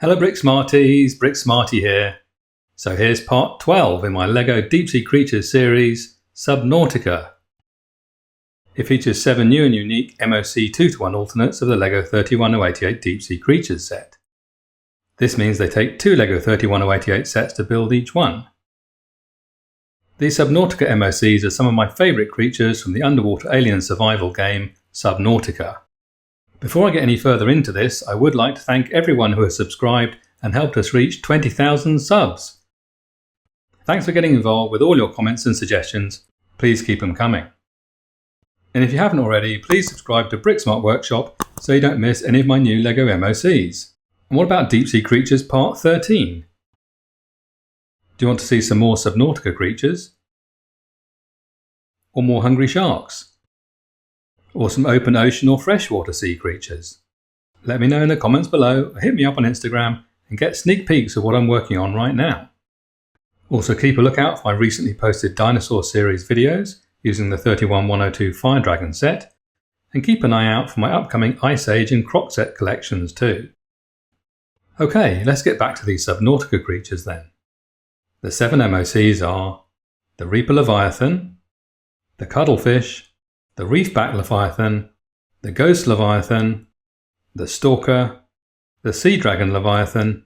Hello Brick Smarties, Brick Smarty here. So here's part 12 in my LEGO Deep Sea Creatures series, Subnautica. It features 7 new and unique MOC 2-to-1 alternates of the LEGO 31088 Deep Sea Creatures set. This means they take 2 LEGO 31088 sets to build each one. These Subnautica MOCs are some of my favourite creatures from the underwater alien survival game, Subnautica. Before I get any further into this, I would like to thank everyone who has subscribed and helped us reach 20,000 subs. Thanks for getting involved with all your comments and suggestions. Please keep them coming. And if you haven't already, please subscribe to Bricksmart Workshop so you don't miss any of my new LEGO MOCs. And what about Deep Sea Creatures Part 13? Do you want to see some more Subnautica creatures? Or more hungry sharks? Or some open ocean or freshwater sea creatures? Let me know in the comments below, or hit me up on Instagram and get sneak peeks of what I'm working on right now. Also keep a lookout for my recently posted Dinosaur series videos using the 31102 Fire Dragon set, and keep an eye out for my upcoming Ice Age and Croc set collections too. Okay, let's get back to these Subnautica creatures then. The 7 MOCs are the Reaper Leviathan, the Cuddlefish, the Reefback Leviathan, the Ghost Leviathan, the Stalker, the Sea Dragon Leviathan,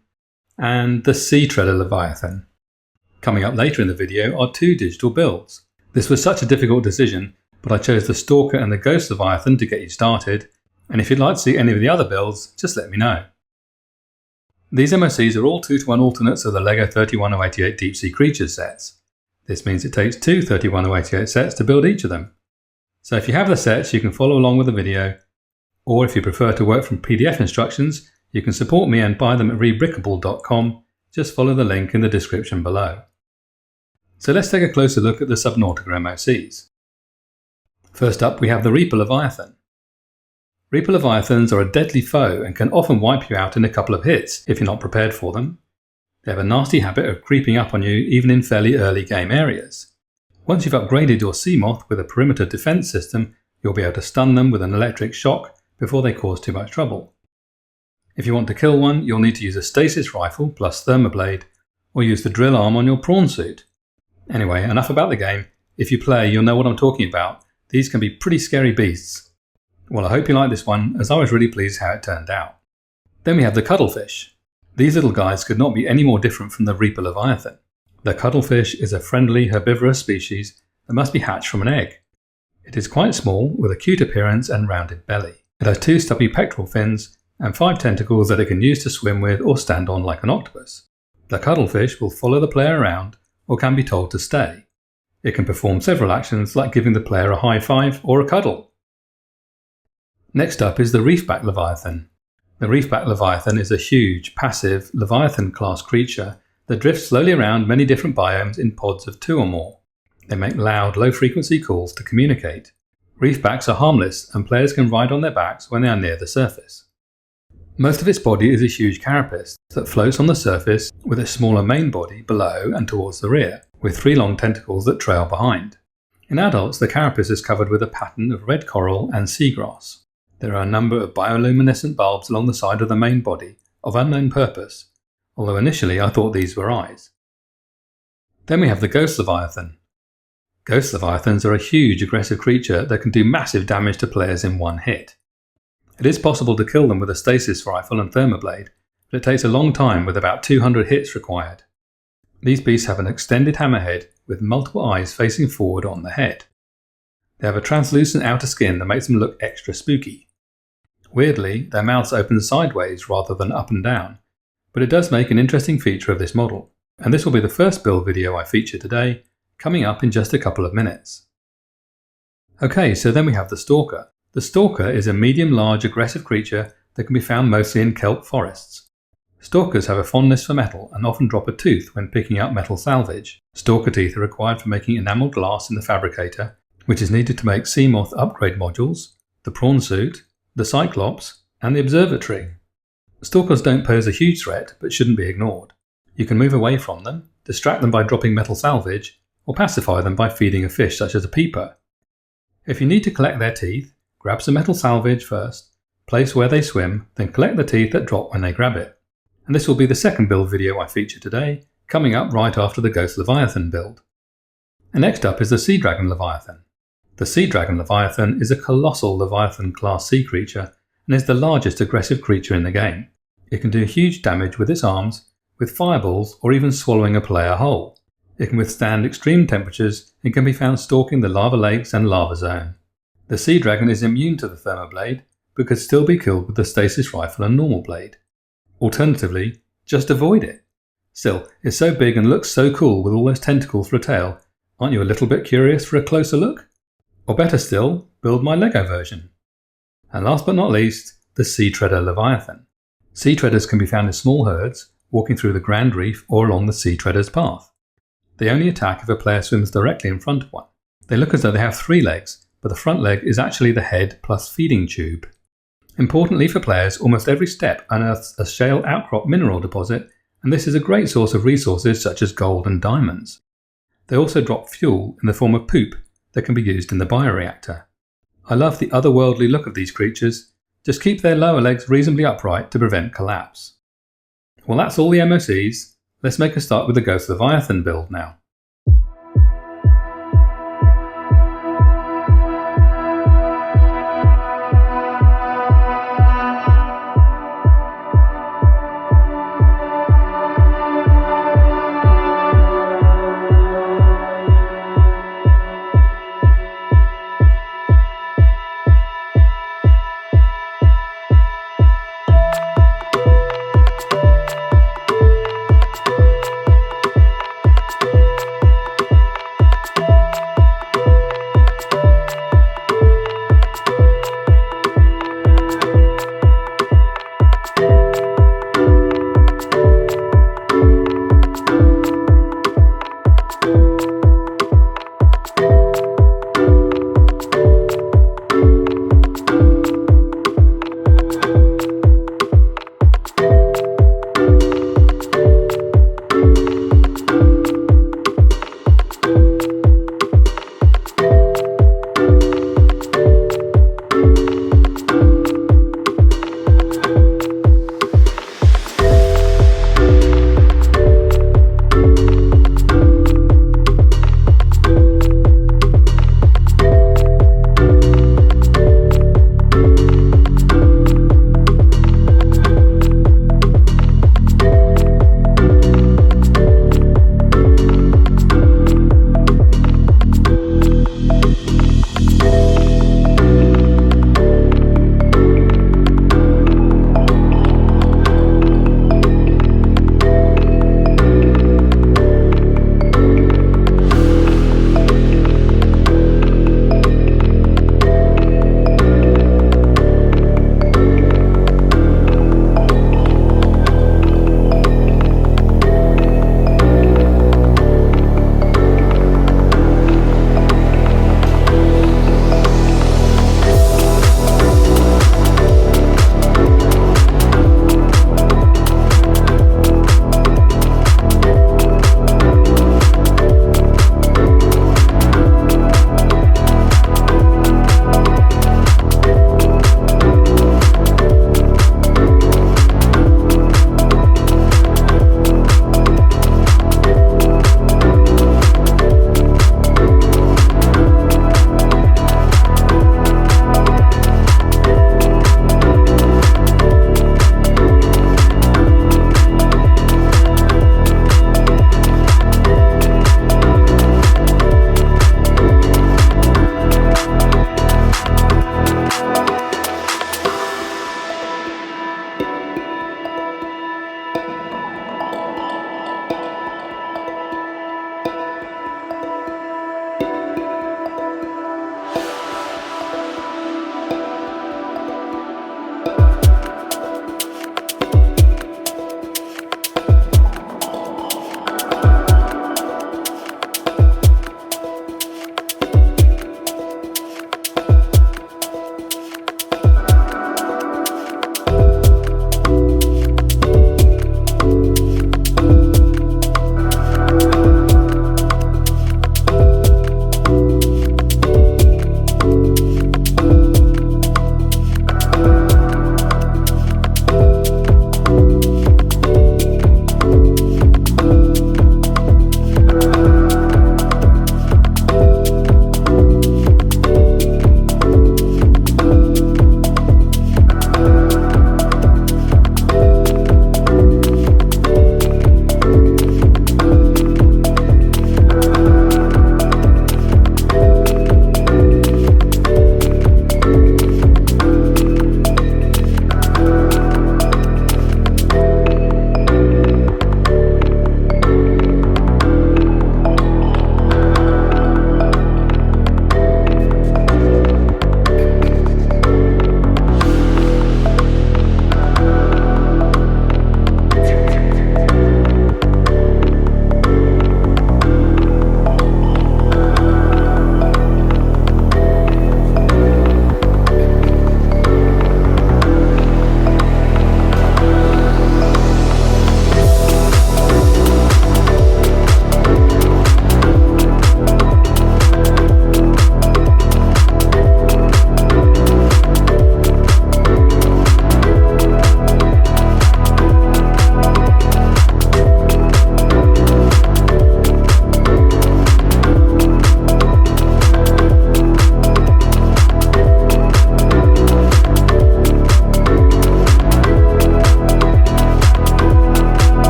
and the Sea Treader Leviathan. Coming up later in the video are 2 digital builds. This was such a difficult decision, but I chose the Stalker and the Ghost Leviathan to get you started, and if you'd like to see any of the other builds, just let me know. These MOCs are all 2-to-1 alternates of the LEGO 31088 Deep Sea Creatures sets. This means it takes 2 31088 sets to build each of them. So if you have the sets, you can follow along with the video, or if you prefer to work from PDF instructions, you can support me and buy them at rebrickable.com. Just follow the link in the description below. So let's take a closer look at the Subnautica MOCs. First up, we have the Reaper Leviathan. Reaper Leviathans are a deadly foe and can often wipe you out in a couple of hits if you're not prepared for them. They have a nasty habit of creeping up on you even in fairly early game areas. Once you've upgraded your Seamoth with a perimeter defense system, you'll be able to stun them with an electric shock before they cause too much trouble. If you want to kill one, you'll need to use a stasis rifle plus thermoblade, or use the drill arm on your prawn suit. Anyway, enough about the game. If you play, you'll know what I'm talking about. These can be pretty scary beasts. Well, I hope you like this one, as I was really pleased how it turned out. Then we have the Cuddlefish. These little guys could not be any more different from the Reaper Leviathan. The Cuddlefish is a friendly herbivorous species that must be hatched from an egg. It is quite small, with a cute appearance and rounded belly. It has 2 stubby pectoral fins and 5 tentacles that it can use to swim with or stand on like an octopus. The Cuddlefish will follow the player around or can be told to stay. It can perform several actions like giving the player a high five or a cuddle. Next up is the Reefback Leviathan. The Reefback Leviathan is a huge, passive, Leviathan-class creature that drifts slowly around many different biomes in pods of 2 or more. They make loud, low-frequency calls to communicate. Reefbacks are harmless, and players can ride on their backs when they are near the surface. Most of its body is a huge carapace that floats on the surface with a smaller main body below and towards the rear, with 3 long tentacles that trail behind. In adults, the carapace is covered with a pattern of red coral and seagrass. There are a number of bioluminescent bulbs along the side of the main body, of unknown purpose, although initially I thought these were eyes. Then we have the Ghost Leviathan. Ghost Leviathans are a huge aggressive creature that can do massive damage to players in one hit. It is possible to kill them with a stasis rifle and thermoblade, but it takes a long time with about 200 hits required. These beasts have an extended hammerhead with multiple eyes facing forward on the head. They have a translucent outer skin that makes them look extra spooky. Weirdly, their mouths open sideways rather than up and down, but it does make an interesting feature of this model, and this will be the first build video I feature today, coming up in just a couple of minutes. Okay, so then we have the Stalker. The Stalker is a medium-large aggressive creature that can be found mostly in kelp forests. Stalkers have a fondness for metal and often drop a tooth when picking up metal salvage. Stalker teeth are required for making enamelled glass in the fabricator, which is needed to make Seamoth upgrade modules, the prawn suit, the Cyclops, and the observatory. Stalkers don't pose a huge threat, but shouldn't be ignored. You can move away from them, distract them by dropping metal salvage, or pacify them by feeding a fish such as a peeper. If you need to collect their teeth, grab some metal salvage first, place where they swim, then collect the teeth that drop when they grab it. and this will be the second build video I feature today, coming up right after the Ghost Leviathan build. And next up is the Sea Dragon Leviathan. The Sea Dragon Leviathan is a colossal Leviathan class sea creature and is the largest aggressive creature in the game. It can do huge damage with its arms, with fireballs, or even swallowing a player whole. It can withstand extreme temperatures and can be found stalking the lava lakes and lava zone. The Sea Dragon is immune to the thermoblade, but could still be killed with the stasis rifle and normal blade. Alternatively, just avoid it. Still, it's so big and looks so cool with all those tentacles for a tail. Aren't you a little bit curious for a closer look? Or better still, build my Lego version. And last but not least, the Sea Treader Leviathan. Sea Treaders can be found in small herds, walking through the Grand Reef or along the Sea Treader's path. They only attack if a player swims directly in front of one. They look as though they have 3 legs, but the front leg is actually the head plus feeding tube. Importantly for players, almost every step unearths a shale outcrop mineral deposit, and this is a great source of resources such as gold and diamonds. They also drop fuel in the form of poop that can be used in the bioreactor. I love the otherworldly look of these creatures. Just keep their lower legs reasonably upright to prevent collapse. Well, that's all the MOCs. Let's make a start with the Ghost Leviathan build now.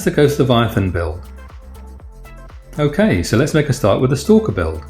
That's the Ghost Leviathan build. Okay, so let's make a start with the Stalker build.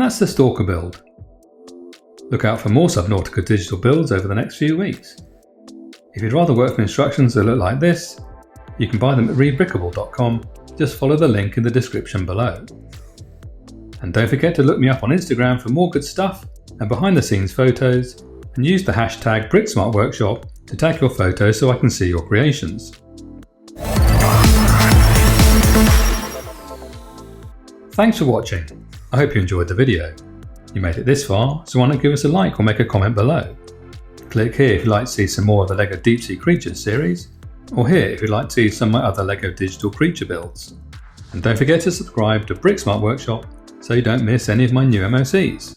that's the Stalker build. Look out for more Subnautica digital builds over the next few weeks. If you'd rather work from instructions that look like this, you can buy them at rebrickable.com, just follow the link in the description below. And don't forget to look me up on Instagram for more good stuff and behind the scenes photos, and use the hashtag BrickSmartWorkshop to tag your photos so I can see your creations. Thanks for watching. I hope you enjoyed the video. You made it this far, so why not give us a like or make a comment below. Click here if you'd like to see some more of the LEGO Deep Sea Creatures series, or here if you'd like to see some of my other LEGO digital creature builds. And don't forget to subscribe to BrickSmart Workshop so you don't miss any of my new MOCs.